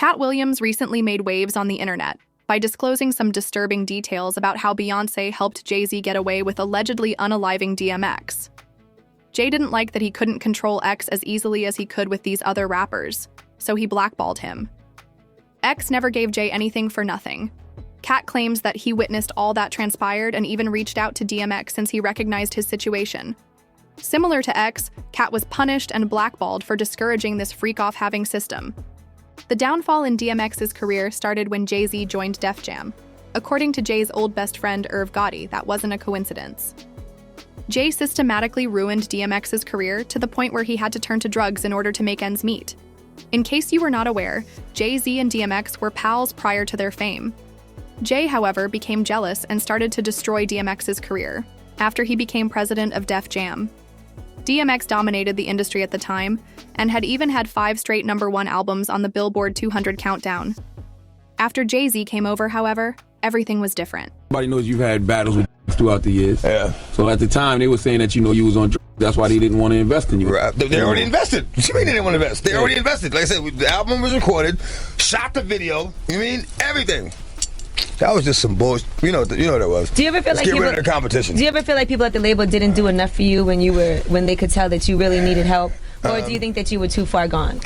Katt Williams recently made waves on the internet by disclosing some disturbing details about how Beyoncé helped Jay-Z get away with allegedly unaliving DMX. Jay didn't like that he couldn't control X as easily as he could with these other rappers, so he blackballed him. X never gave Jay anything for nothing. Katt claims that he witnessed all that transpired and even reached out to DMX since he recognized his situation. Similar to X, Katt was punished and blackballed for discouraging this freak-off-having system. The downfall in DMX's career started when Jay-Z joined Def Jam. According to Jay's old best friend Irv Gotti, that wasn't a coincidence. Jay systematically ruined DMX's career to the point where he had to turn to drugs in order to make ends meet. In case you were not aware, Jay-Z and DMX were pals prior to their fame. Jay, however, became jealous and started to destroy DMX's career after he became president of Def Jam. DMX dominated the industry at the time and had even had 5 straight #1 albums on the Billboard 200 countdown. After Jay-Z came over, however, everything was different. Everybody knows you've had battles with throughout the years. Yeah. So at the time, they were saying that, you was on drugs. That's why they didn't want to invest in you. Right. They already invested. What you mean they didn't want to invest? They already invested. Like I said, the album was recorded, shot the video, everything. That was just some bullshit. You know what that was. Do you ever feel Let's like get rid of the competition? Do you ever feel like people at the label didn't do enough for you when they could tell that you really needed help? Or do you think that you were too far gone?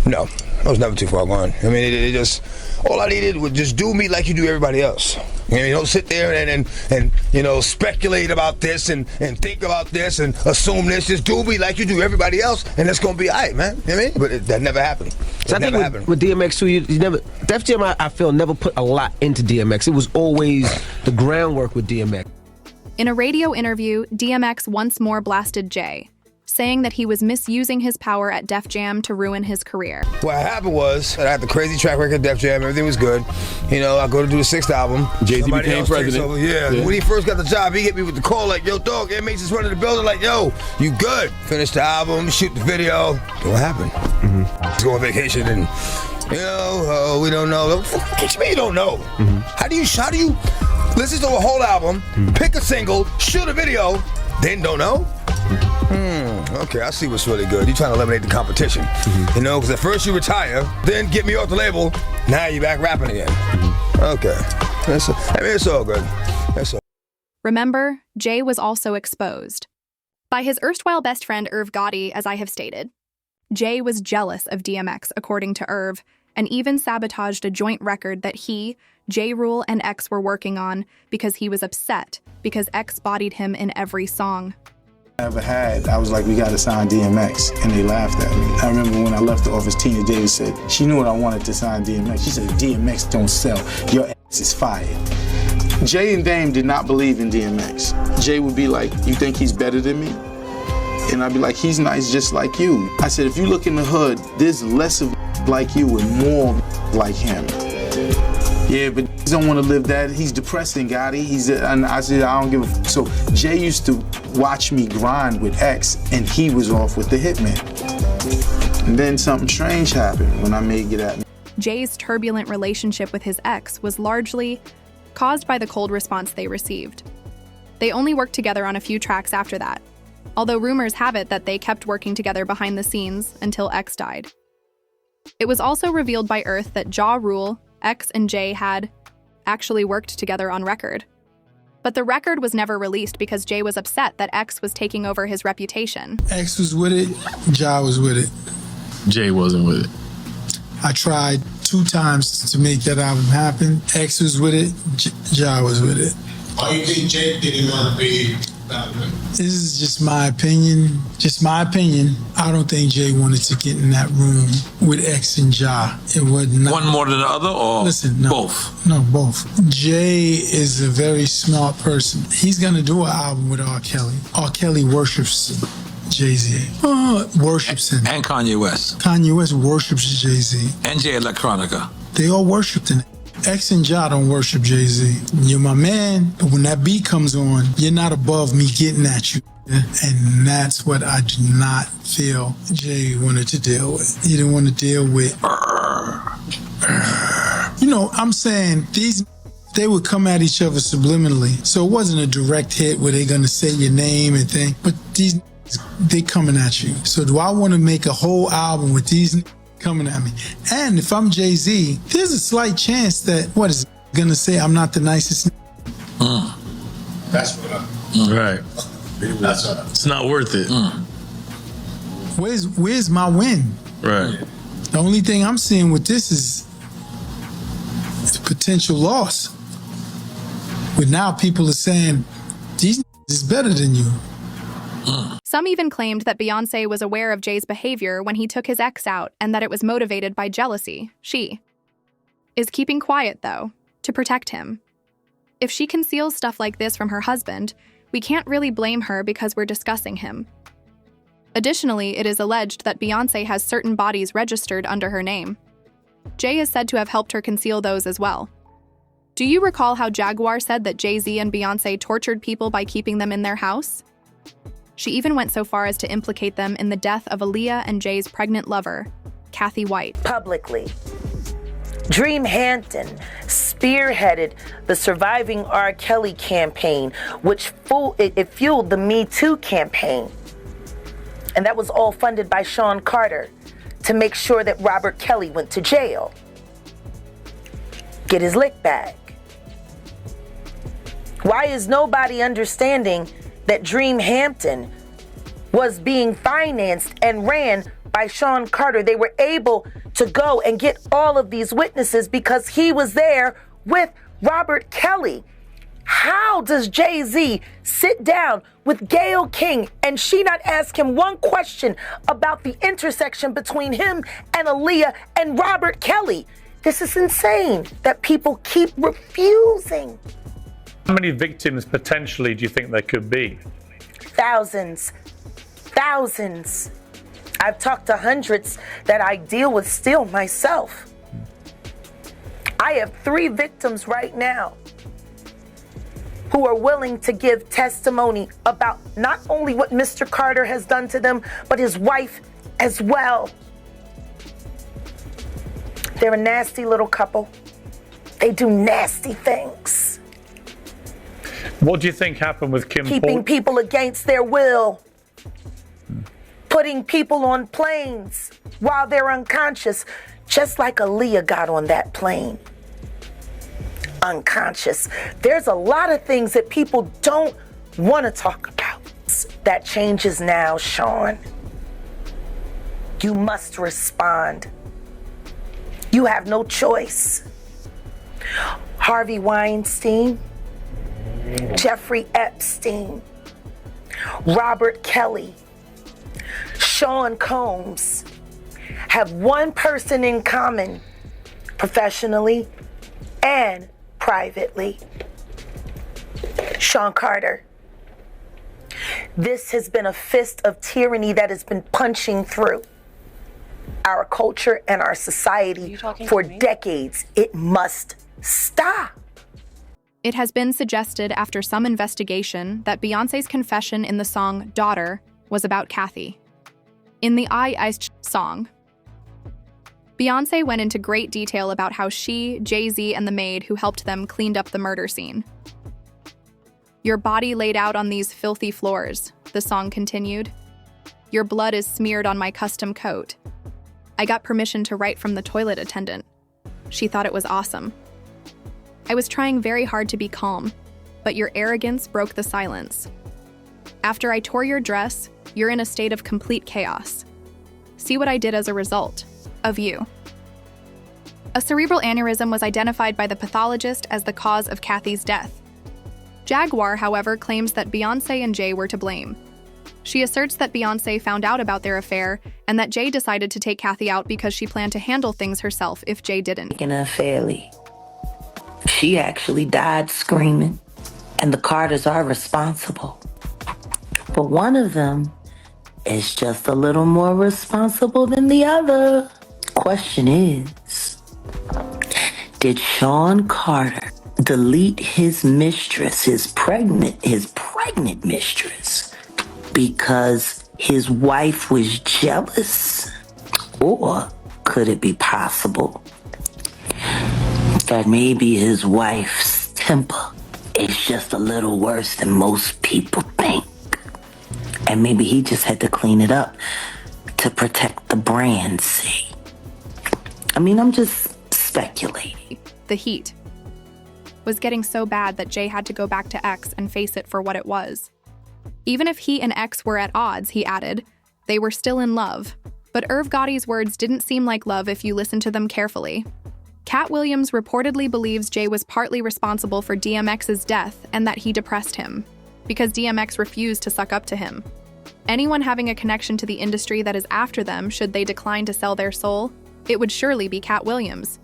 No, I was never too far gone. I mean, it just, all I needed was just do me like you do everybody else. Don't sit there and speculate about this and think about this and assume this. Just do me like you do everybody else, and it's gonna be all right, man. You know what I mean? But that never happened. So I think with DMX too, you never, Def Jam, I feel, never put a lot into DMX. It was always the groundwork with DMX. In a radio interview, DMX once more blasted Jay, saying that he was misusing his power at Def Jam to ruin his career. What happened was, I had the crazy track record at Def Jam, everything was good. I go to do the 6th album. Jay-Z became president. Yeah. When he first got the job, he hit me with the call like, yo, dog, DMX is running the building like, yo, you good? Finish the album, shoot the video. What happened? Let's go on vacation and, we don't know. What you mean you don't know? How do you listen to a whole album, pick a single, shoot a video, then don't know? Okay, I see what's really good. You're trying to eliminate the competition. Because at first you retire, then get me off the label, now you're back rapping again. Okay. It's all good. Remember, Jay was also exposed by his erstwhile best friend Irv Gotti, as I have stated. Jay was jealous of DMX, according to Irv, and even sabotaged a joint record that he, J. Rule, and X were working on because he was upset because X bodied him in every song. I was like, we gotta sign DMX, and they laughed at me. I remember when I left the office, Tina Davis said, she knew what I wanted to sign DMX. She said, DMX don't sell, your ass is fired. Jay and Dame did not believe in DMX. Jay would be like, you think he's better than me? And I'd be like, he's nice just like you. I said, if you look in the hood, there's less of like you and more like him. Yeah, but he don't want to live that. He's depressing, Gotti. And I said, I don't give a. So Jay used to watch me grind with X, and he was off with the Hitman. And then something strange happened when I made Get At Me. Jay's turbulent relationship with his ex was largely caused by the cold response they received. They only worked together on a few tracks after that, although rumors have it that they kept working together behind the scenes until X died. It was also revealed by Earth that Ja Rule, X, and Jay had actually worked together on record. But the record was never released because Jay was upset that X was taking over his reputation. X was with it, Ja was with it. Jay wasn't with it. I tried 2 times to make that album happen. X was with it, Ja was with it. Why do you think Jay didn't want to be about it? This is just my opinion. I don't think Jay wanted to get in that room with X and Ja. It was not. One more than the other, or both? No, both. Jay is a very smart person. He's gonna do an album with R. Kelly. R. Kelly worships Jay-Z. Worships him. And Kanye West. Kanye West worships Jay-Z. And Jay Electronica. They all worshipped him. X and Ja don't worship Jay-Z. You're my man, but when that beat comes on, you're not above me getting at you. And that's what I do not feel Jay wanted to deal with. He didn't want to deal with. I'm saying they would come at each other subliminally. So it wasn't a direct hit where they're gonna say your name and thing. But they coming at you. So do I want to make a whole album with these coming at me. And if I'm Jay-Z, there's a slight chance that, what is gonna say, I'm not the nicest. That's what I'm. Right. It's not worth it. Where's my win? Right. The only thing I'm seeing with this is potential loss. But now people are saying, these is better than you. Some even claimed that Beyonce was aware of Jay's behavior when he took his ex out and that it was motivated by jealousy. She is keeping quiet, though, to protect him. If she conceals stuff like this from her husband, we can't really blame her because we're discussing him. Additionally, it is alleged that Beyonce has certain bodies registered under her name. Jay is said to have helped her conceal those as well. Do you recall how Jaguar said that Jay-Z and Beyonce tortured people by keeping them in their house? She even went so far as to implicate them in the death of Aaliyah and Jay's pregnant lover, Kathy White. Publicly. Dream Hampton spearheaded the Surviving R. Kelly campaign, which fueled the Me Too campaign. And that was all funded by Sean Carter to make sure that Robert Kelly went to jail. Get his lick back. Why is nobody understanding that Dream Hampton was being financed and ran by Sean Carter? They were able to go and get all of these witnesses because he was there with Robert Kelly. How does Jay-Z sit down with Gayle King and she not ask him one question about the intersection between him and Aaliyah and Robert Kelly? This is insane that people keep refusing. How many victims potentially do you think there could be? Thousands. Thousands. I've talked to hundreds that I deal with still myself. I have 3 victims right now who are willing to give testimony about not only what Mr. Carter has done to them, but his wife as well. They're a nasty little couple. They do nasty things. What do you think happened with Kim Keeping people against their will. Putting people on planes while they're unconscious, just like Aaliyah got on that plane. Unconscious. There's a lot of things that people don't want to talk about. That changes now, Sean. You must respond. You have no choice. Harvey Weinstein, Jeffrey Epstein, Robert Kelly, Sean Combs have one person in common, professionally and privately. Sean Carter. This has been a fist of tyranny that has been punching through our culture and our society for decades. It must stop. It has been suggested after some investigation that Beyonce's confession in the song Daughter was about Kathy. In the I song, Beyonce went into great detail about how she, Jay-Z, and the maid who helped them cleaned up the murder scene. Your body laid out on these filthy floors, the song continued. Your blood is smeared on my custom coat. I got permission to write from the toilet attendant. She thought it was awesome. I was trying very hard to be calm, but your arrogance broke the silence. After I tore your dress, you're in a state of complete chaos. See what I did as a result of you. A cerebral aneurysm was identified by the pathologist as the cause of Kathy's death. Jaguar, however, claims that Beyonce and Jay were to blame. She asserts that Beyonce found out about their affair and that Jay decided to take Kathy out because she planned to handle things herself if Jay didn't. Fairly. She actually died screaming, and the Carters are responsible. But one of them is just a little more responsible than the other. Question is, did Sean Carter delete his mistress, his pregnant mistress, because his wife was jealous? Or could it be possible that maybe his wife's temper is just a little worse than most people think? And maybe he just had to clean it up to protect the brand, see? I mean, I'm just speculating. The heat was getting so bad that Jay had to go back to X and face it for what it was. Even if he and X were at odds, he added, they were still in love. But Irv Gotti's words didn't seem like love if you listen to them carefully. Katt Williams reportedly believes Jay was partly responsible for DMX's death and that he depressed him, because DMX refused to suck up to him. Anyone having a connection to the industry that is after them, should they decline to sell their soul, it would surely be Katt Williams.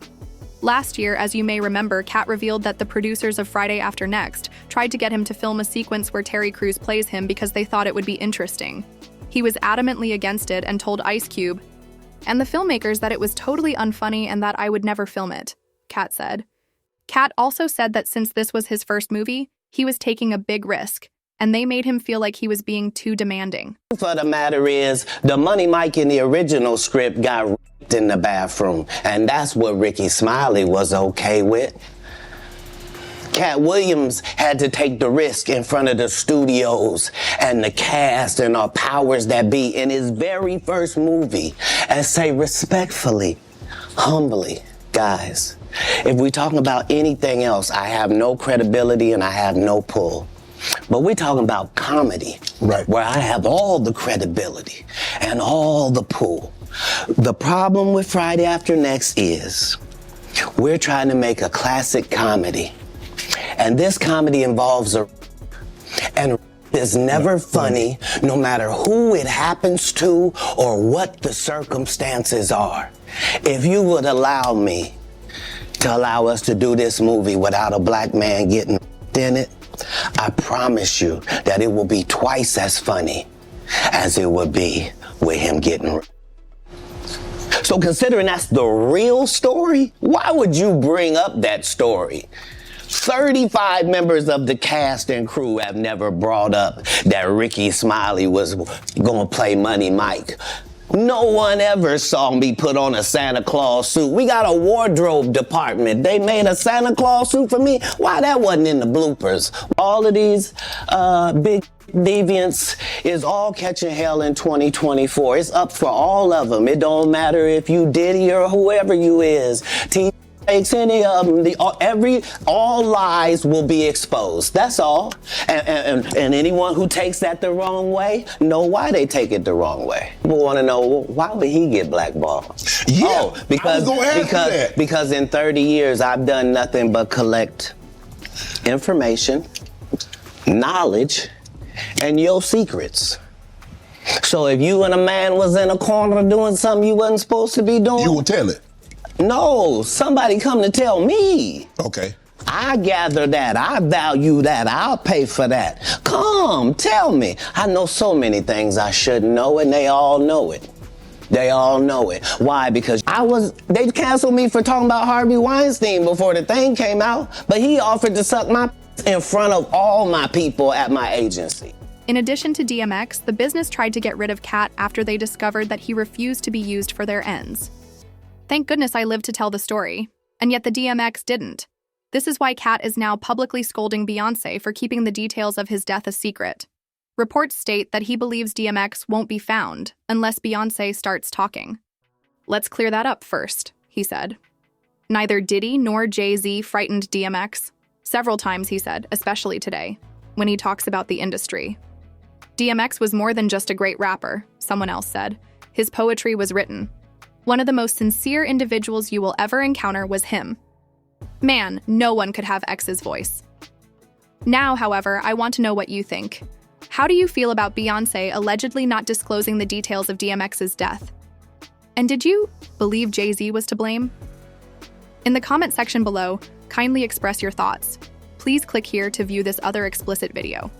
Last year, as you may remember, Katt revealed that the producers of Friday After Next tried to get him to film a sequence where Terry Crews plays him because they thought it would be interesting. He was adamantly against it and told Ice Cube and the filmmakers that it was totally unfunny and that I would never film it, Katt said. Katt also said that since this was his first movie, he was taking a big risk, and they made him feel like he was being too demanding. For the matter is, the Money Mike in the original script got raped in the bathroom, and that's what Ricky Smiley was okay with. Katt Williams had to take the risk in front of the studios and the cast and our powers that be in his very first movie and say respectfully, humbly, guys, if we talking about anything else, I have no credibility and I have no pull. But we're talking about comedy, right, where I have all the credibility and all the pull. The problem with Friday After Next is we're trying to make a classic comedy. And this comedy involves and is never funny, no matter who it happens to or what the circumstances are. If you would allow me to allow us to do this movie without a black man getting in it, I promise you that it will be twice as funny as it would be with him getting. So considering that's the real story, why would you bring up that story? 35 members of the cast and crew have never brought up that Ricky Smiley was gonna play Money Mike. No one ever saw me put on a Santa Claus suit. We got a wardrobe department. They made a Santa Claus suit for me. Why that wasn't in the bloopers? All of these big deviants is all catching hell in 2024. It's up for all of them. It don't matter if you Diddy or whoever you is. Takes any of them, all lies will be exposed. That's all. And anyone who takes that the wrong way, know why they take it the wrong way. People want to know, well, why would he get blackballed? Yeah, oh, because in 30 years I've done nothing but collect information, knowledge, and your secrets. So if you and a man was in a corner doing something you wasn't supposed to be doing, you will tell it. No, somebody come to tell me. Okay. I gather that, I value that, I'll pay for that. Come, tell me. I know so many things I shouldn't know, and they all know it. They all know it. Why? Because they canceled me for talking about Harvey Weinstein before the thing came out, but he offered to suck my in front of all my people at my agency. In addition to DMX, the business tried to get rid of Katt after they discovered that he refused to be used for their ends. Thank goodness I lived to tell the story, and yet the DMX didn't. This is why Katt is now publicly scolding Beyonce for keeping the details of his death a secret. Reports state that he believes DMX won't be found unless Beyonce starts talking. Let's clear that up first, he said. Neither Diddy nor Jay-Z frightened DMX. Several times, he said, especially today, when he talks about the industry. DMX was more than just a great rapper, someone else said. His poetry was written. One of the most sincere individuals you will ever encounter was him. Man, no one could have X's voice. Now, however, I want to know what you think. How do you feel about Beyonce allegedly not disclosing the details of DMX's death? And did you believe Jay-Z was to blame? In the comment section below, kindly express your thoughts. Please click here to view this other explicit video.